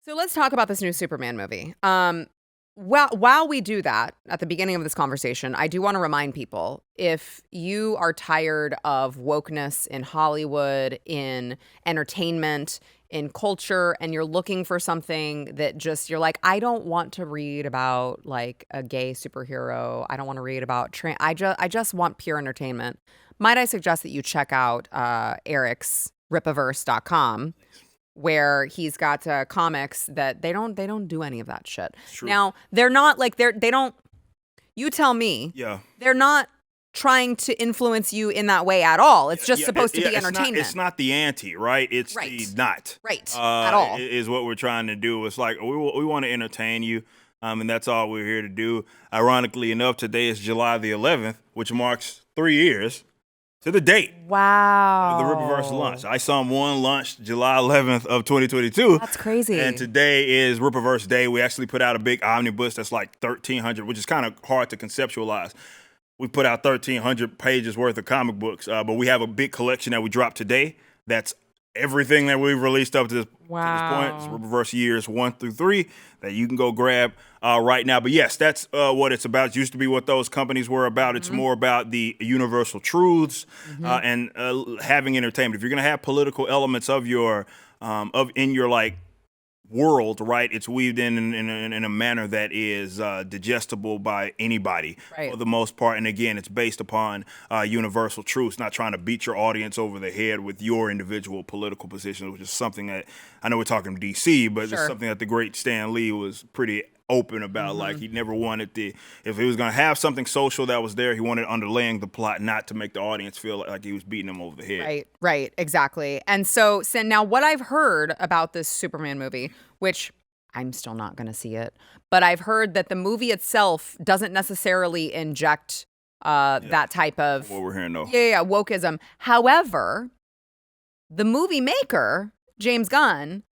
So let's talk about this new Superman movie. While we do that, at the beginning of this conversation, I do want to remind people, if you are tired of wokeness in Hollywood, in entertainment, in culture, and you're looking for something that just, you're like, I don't want to read about like a gay superhero. I don't want to read about I just want pure entertainment. Might I suggest that you check out Eric's Rippaverse.com, where he's got comics that they don't do any of that shit. Now, they're not like they don't, you tell me. Yeah. They're not trying to influence you in that way at all. It's just supposed to be entertainment. It's not the anti, right? It's the not. Right. At all. Is what we're trying to do. It's like we want to entertain you. And that's all we're here to do. Ironically enough, today is July the 11th, which marks 3 years to the date. Wow. The Rippaverse launch. I saw one launched July 11th of 2022. That's crazy. And today is Rippaverse Day. We actually put out a big omnibus that's like 1,300, which is kind of hard to conceptualize. We put out 1,300 pages worth of comic books, but we have a big collection that we dropped today. That's everything that we've released up to this point. It's Rippaverse years 1 through 3 that you can go grab right now. But yes, that's what it's about. It used to be what those companies were about. It's more about the universal truths and having entertainment. If you're going to have political elements of your in your like world, right? It's weaved in a manner that is digestible by anybody for the most part. And again, it's based upon universal truths, not trying to beat your audience over the head with your individual political positions, which is something that I know we're talking DC, but it's something that the great Stan Lee was pretty open about. Like, he never wanted if he was going to have something social that was there, he wanted underlaying the plot, not to make the audience feel like he was beating them over the head. Right, exactly. And so now what I've heard about this Superman movie, which I'm still not going to see it, but I've heard that the movie itself doesn't necessarily inject that type of what we're hearing, though. Wokeism. However, the movie maker, James Gunn,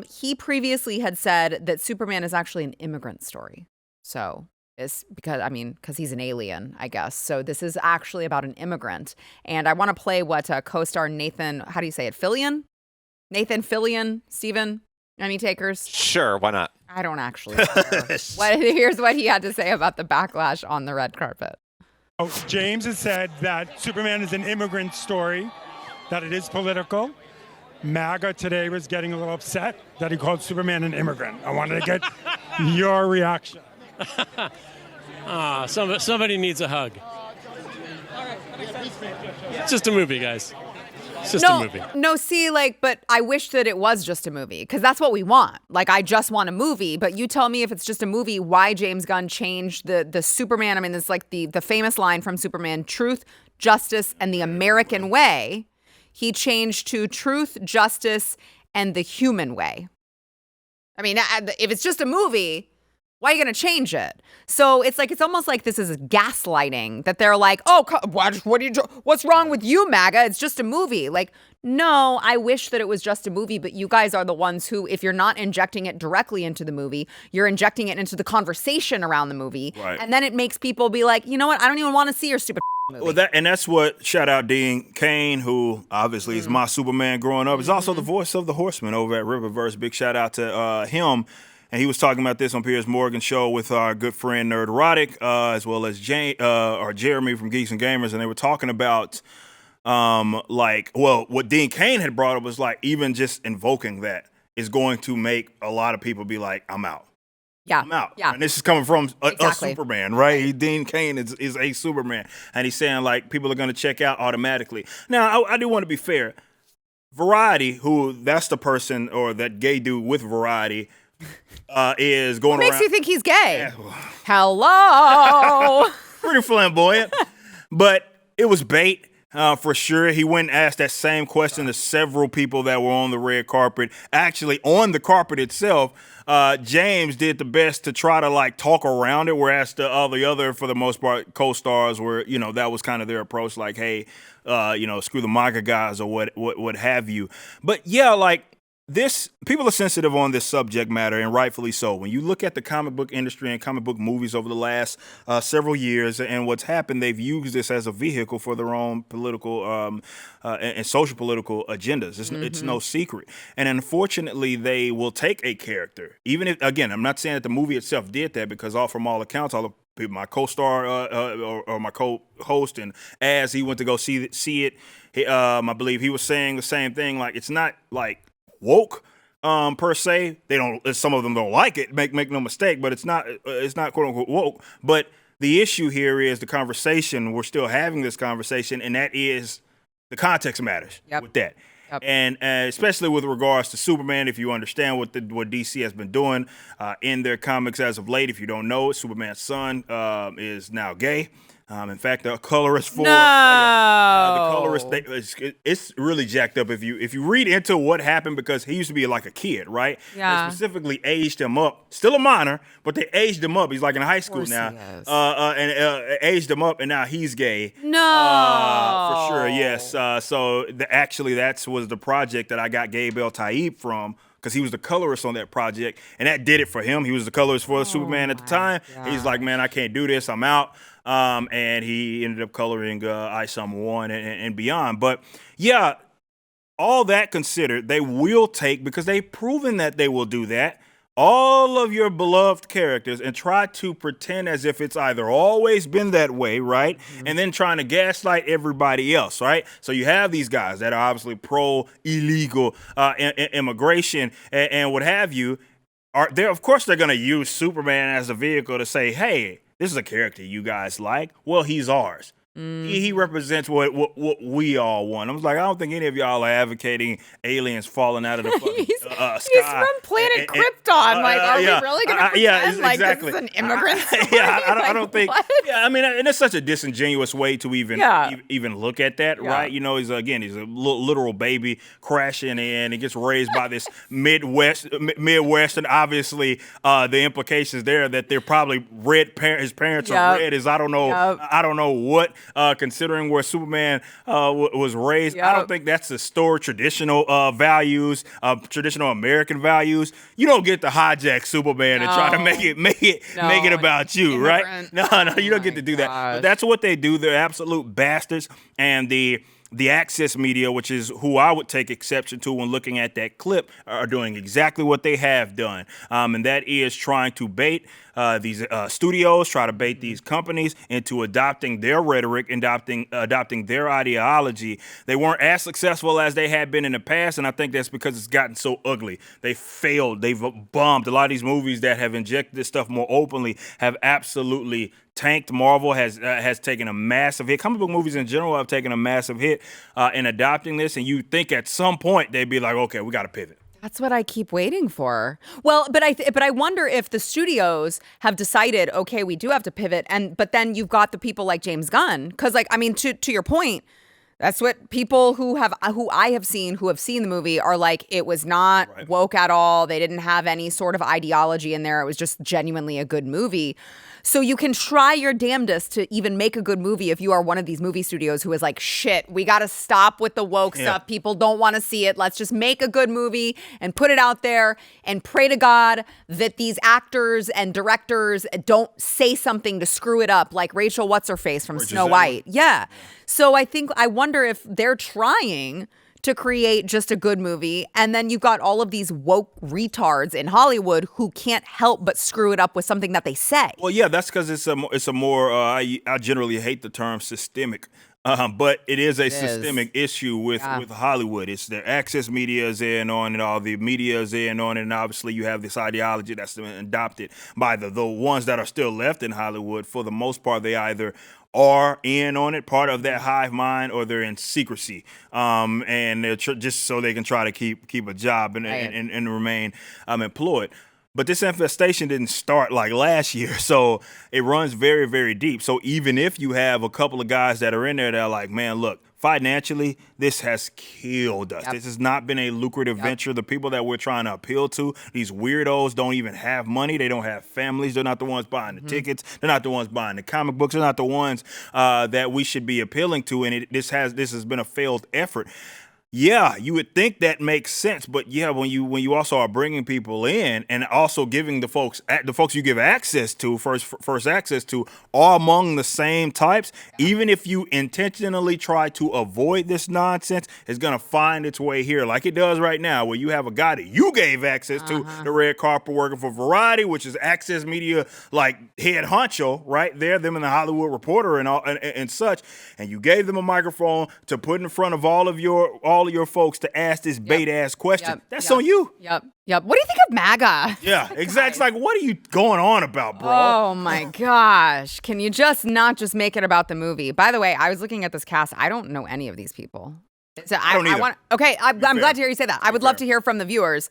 he previously had said that Superman is actually an immigrant story. So it's because he's an alien, I guess. So this is actually about an immigrant. And I want to play what co-star Nathan, how do you say it? Fillion? Nathan Fillion? Steven? Any takers? Sure, why not? I don't actually care. Here's what he had to say about the backlash on the red carpet. James has said that Superman is an immigrant story, that it is political. MAGA today was getting a little upset that he called Superman an immigrant. I wanted to get your reaction. Somebody needs a hug. It's just a movie, guys. It's just a movie. No, see, but I wish that it was just a movie, because that's what we want. Like, I just want a movie, but you tell me if it's just a movie, why James Gunn changed the Superman. I mean, it's like the famous line from Superman, truth, justice, and the American way. He changed to truth, justice, and the human way. I mean, if it's just a movie, why are you going to change it? So it's almost like this is gaslighting, that they're like, oh, what's wrong with you, MAGA? It's just a movie. Like, no, I wish that it was just a movie, but you guys are the ones who, if you're not injecting it directly into the movie, you're injecting it into the conversation around the movie. Right. And then it makes people be like, you know what? I don't even want to see your stupid movie. Well, that's what, shout out Dean Cain, who obviously is my Superman growing up. Is also the voice of the Horseman over at Rippaverse. Big shout out to him. And he was talking about this on Piers Morgan's show with our good friend Nerd Erotic, as well as Jeremy from Geeks and Gamers. And they were talking about, what Dean Cain had brought up was like, even just invoking that is going to make a lot of people be like, I'm out. Yeah. I'm out. Yeah. And this is coming from a Superman, right? Dean Cain is a Superman. And he's saying, like, people are going to check out automatically. Now, I do want to be fair. Variety, who that's the person, or that gay dude with Variety, is going around. What makes you think he's gay? Hello. Pretty flamboyant. But it was bait. For sure. He went and asked that same question to several people that were on the red carpet. Actually, on the carpet itself, James did the best to try to talk around it, whereas all the other, for the most part, co-stars were, that was kind of their approach, like, hey, screw the MAGA guys or what have you. But yeah, people are sensitive on this subject matter, and rightfully so. When you look at the comic book industry and comic book movies over the last several years, and what's happened, they've used this as a vehicle for their own political and social political agendas. It's no secret. And unfortunately, they will take a character, even if, again, I'm not saying that the movie itself did that, because from all accounts, all the my co-star or my co-host, and as he went to go see it, I believe he was saying the same thing. Like, it's not like woke per se. They don't. Some of them don't like it. Make no mistake, but it's not quote unquote woke. But the issue here is the conversation. We're still having this conversation, and that is the context matters with that. Yep. And especially with regards to Superman, if you understand what DC has been doing in their comics as of late, if you don't know it, Superman's son is now gay. In fact, the colorist for the colorist, it's really jacked up if you read into what happened, because he used to be like a kid, right? Yeah. They specifically aged him up, still a minor, but they aged him up. He's like in high school now, and aged him up, and now he's gay. No, for sure, yes. So that was the project that I got Gabe El Taib from, because he was the colorist on that project, and that did it for him. He was the colorist for Superman at the time. God. He's like, man, I can't do this. I'm out. And he ended up coloring I Some 1 and beyond. But yeah, all that considered, they will take, because they've proven that they will do that, all of your beloved characters and try to pretend as if it's either always been that way, right? Mm-hmm. And then trying to gaslight everybody else, right? So you have these guys that are obviously pro-illegal immigration and what have you. Of course, they're going to use Superman as a vehicle to say, hey, this is a character you guys like. Well, he's ours. He represents what we all want. I was like, I don't think any of y'all are advocating aliens falling out of the fucking sky. He's from planet Krypton. Are we really going to pretend like exactly. this is an immigrant story? I don't think. What? Yeah, I mean, and it's such a disingenuous way to even look at that, right? You know, he's a literal baby crashing in. He gets raised by this Midwest, and obviously the implications there that they're probably red. His parents are red. I don't know what. Considering where Superman was raised, I don't think that's the store traditional values, traditional American values. You don't get to hijack Superman and try to make it about you, right? No, you don't get to do that. But that's what they do. They're absolute bastards, and the access media, which is who I would take exception to when looking at that clip, are doing exactly what they have done. And that is trying to bait these studios, try to bait these companies into adopting their rhetoric, adopting their ideology. They weren't as successful as they had been in the past, and I think that's because it's gotten so ugly. They failed. They've bombed. A lot of these movies that have injected this stuff more openly have absolutely tanked. Marvel has taken a massive hit. Comic book movies in general have taken a massive hit in adopting this, and you think at some point they'd be like, okay, we got to pivot. That's what I keep waiting for. Well, but I wonder if the studios have decided, okay, we do have to pivot, but then you've got the people like James Gunn, because to your point, that's what people who I have seen the movie are like. It was not woke at all. They didn't have any sort of ideology in there. It was just genuinely a good movie. So you can try your damnedest to even make a good movie if you are one of these movie studios who is like, shit, we got to stop with the woke stuff. People don't want to see it. Let's just make a good movie and put it out there and pray to God that these actors and directors don't say something to screw it up, like Rachel What's-Her-Face from Snow White. Yeah. So I wonder if they're trying to create just a good movie, and then you've got all of these woke retards in Hollywood who can't help but screw it up with something that they say. Well, yeah, that's because it's a more I generally hate the term systemic, but it is a systemic issue with Hollywood. It's the access media is in on it, all the media is in on it, and obviously you have this ideology that's been adopted by the ones that are still left in Hollywood. For the most part, they either are in on it, part of that hive mind, or they're in secrecy, and they're just so they can try to keep a job and remain employed. But this infestation didn't start like last year, so it runs very, very deep. So even if you have a couple of guys that are in there that are like, man, look, financially, this has killed us. This has not been a lucrative venture. The people that we're trying to appeal to, these weirdos, don't even have money. They don't have families. They're not the ones buying the tickets. They're not the ones buying the comic books. They're not the ones that we should be appealing to. And this has been a failed effort. Yeah, you would think that makes sense, but yeah, when you also are bringing people in and also giving the folks you give access to first access to are among the same types, even if you intentionally try to avoid this nonsense, it's gonna find its way here, like it does right now, where you have a guy that you gave access to the red carpet working for Variety, which is Access Media like head honcho right there, them and the Hollywood Reporter and all and such, and you gave them a microphone to put in front of all of your folks to ask this bait-ass question. That's on you. Yep. What do you think of MAGA? Yeah, exactly. It's like, what are you going on about, bro? Oh, my gosh. Can you just not just make it about the movie? By the way, I was looking at this cast. I don't know any of these people. So I don't either. I'm glad to hear you say that. I would love to hear from the viewers.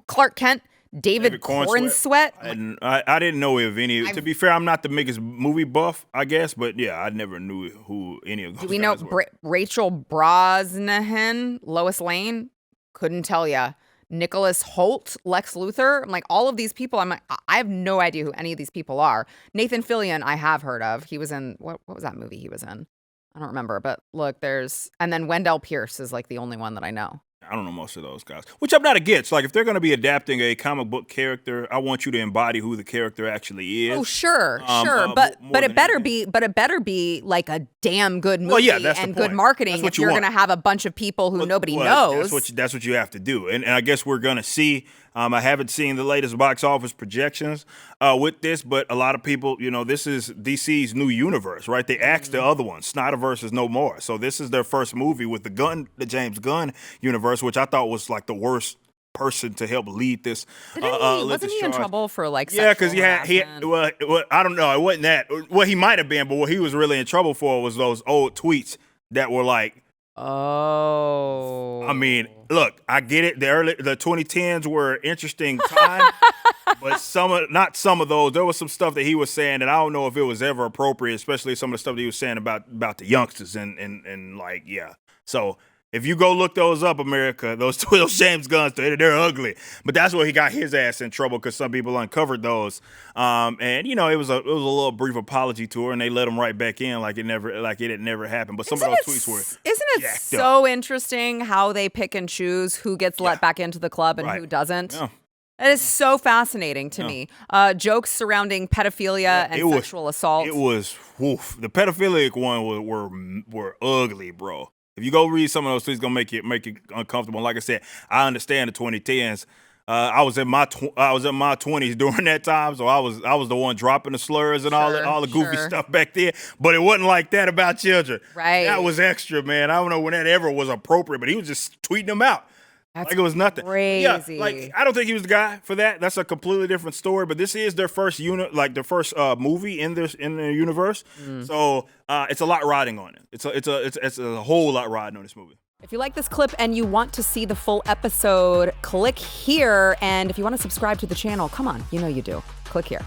Clark Kent, David Cornsweet. I didn't know of any. To be fair, I'm not the biggest movie buff, I guess, but yeah, I never knew who any of those. Do we know Rachel Brosnahan, Lois Lane? Couldn't tell you. Nicholas Hoult, Lex Luthor. I'm like, all of these people. I have no idea who any of these people are. Nathan Fillion, I have heard of. He was in what was that movie he was in? I don't remember, but look, and then Wendell Pierce is like the only one that I know. I don't know most of those guys, which I'm not against. Like, if they're going to be adapting a comic book character, I want you to embody who the character actually is. Oh, sure. But it better be like a damn good movie and good marketing if you're going to have a bunch of people who nobody knows. That's what you have to do. And I guess we're going to see. I haven't seen the latest box office projections with this, but a lot of people, this is DC's new universe, right? They axed the other one. Snyderverse is no more. So this is their first movie with the James Gunn universe, which I thought was like the worst person to help lead this. Wasn't he in trouble for like yeah, because he I don't know. It wasn't that. Well, he might have been, but what he was really in trouble for was those old tweets that were like, oh. I mean, look, I get it. The 2010s were an interesting time, but not some of those. There was some stuff that he was saying that I don't know if it was ever appropriate, especially some of the stuff that he was saying about the youngsters and like, yeah. So if you go look those up, America, those James Gunn, they're ugly. But that's where he got his ass in trouble because some people uncovered those. And it was a little brief apology tour, and they let him right back in like it had never happened. But some of those tweets were isn't it so interesting how they pick and choose who gets let back into the club and who doesn't? Yeah. That is so fascinating to me. Jokes surrounding pedophilia and sexual assault. It was the pedophilic one were ugly, bro. If you go read some of those tweets, it's gonna make it uncomfortable. And like I said, I understand the 2010s. I was in my 20s during that time, so I was the one dropping the slurs and all the goofy stuff back then. But it wasn't like that about children. Right. That was extra, man. I don't know when that ever was appropriate, but he was just tweeting them out. That's like it was nothing. Crazy. Yeah, like I don't think he was the guy for that. That's a completely different story. But this is their first movie in the universe. So it's a lot riding on it. It's a whole lot riding on this movie. If you like this clip and you want to see the full episode, click here. And if you want to subscribe to the channel, come on, you know you do. Click here.